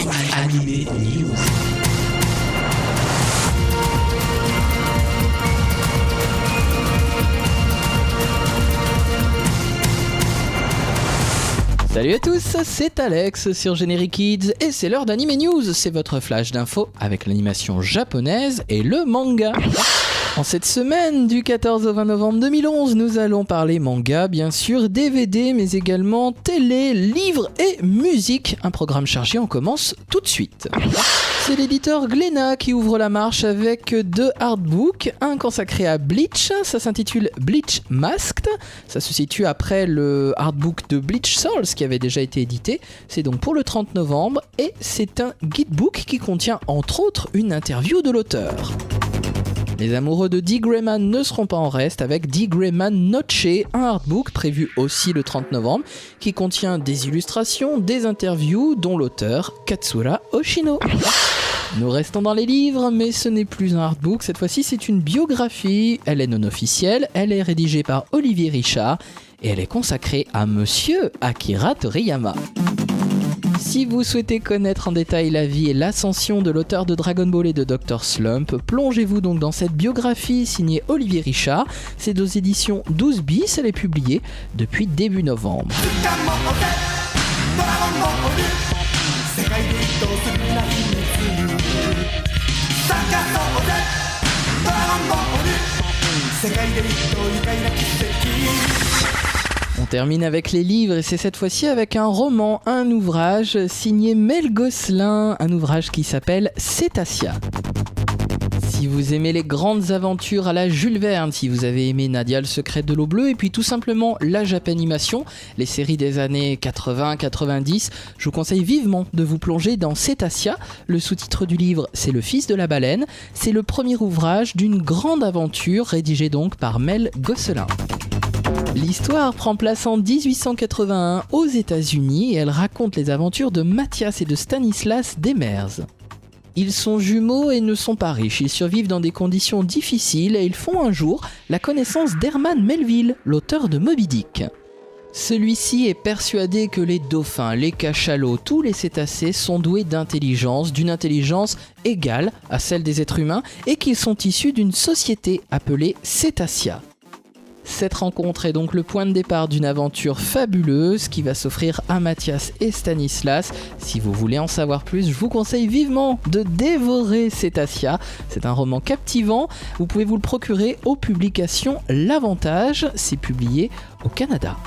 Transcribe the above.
Animé News. Salut à tous, c'est Alex sur Generic Kids et c'est l'heure d'Anime News, c'est votre flash d'infos avec l'animation japonaise et le manga. En cette semaine du 14 au 20 novembre 2011, nous allons parler manga, bien sûr, DVD, mais également télé, livres et musique. Un programme chargé, on commence tout de suite. C'est l'éditeur Glénat qui ouvre la marche avec deux artbooks, un consacré à Bleach, ça s'intitule Bleach Masked, ça se situe après le artbook de Bleach Souls qui avait déjà été édité, c'est donc pour le 30 novembre et c'est un guidebook qui contient entre autres une interview de l'auteur. Les amoureux de D. Grayman ne seront pas en reste avec D. Grayman Noche, un artbook prévu aussi le 30 novembre qui contient des illustrations, des interviews dont l'auteur Katsura Oshino. Nous restons dans les livres, mais ce n'est plus un artbook, cette fois-ci c'est une biographie, elle est non officielle, elle est rédigée par Olivier Richard et elle est consacrée à Monsieur Akira Toriyama. Si vous souhaitez connaître en détail la vie et l'ascension de l'auteur de Dragon Ball et de Dr Slump, plongez-vous donc dans cette biographie signée Olivier Richard. C'est aux éditions 12 bis, elle est publiée depuis début novembre. On termine avec les livres et c'est cette fois-ci avec un roman, un ouvrage signé Mel Gosselin, un ouvrage qui s'appelle Cétacea. Si vous aimez les grandes aventures à la Jules Verne, si vous avez aimé Nadia le secret de l'eau bleue et puis tout simplement la Japanimation, les séries des années 80-90, je vous conseille vivement de vous plonger dans Cétacea. Le sous-titre du livre, c'est Le fils de la baleine. C'est le premier ouvrage d'une grande aventure rédigé donc par Mel Gosselin. L'histoire prend place en 1881 aux États-Unis et elle raconte les aventures de Mathias et de Stanislas Demers. Ils sont jumeaux et ne sont pas riches, ils survivent dans des conditions difficiles et ils font un jour la connaissance d'Herman Melville, l'auteur de Moby Dick. Celui-ci est persuadé que les dauphins, les cachalots, tous les cétacés sont doués d'intelligence, d'une intelligence égale à celle des êtres humains et qu'ils sont issus d'une société appelée Cétacea. Cette rencontre est donc le point de départ d'une aventure fabuleuse qui va s'offrir à Mathias et Stanislas. Si vous voulez en savoir plus, je vous conseille vivement de dévorer Cétacea. C'est un roman captivant, vous pouvez vous le procurer aux publications L'Avantage, c'est publié au Canada.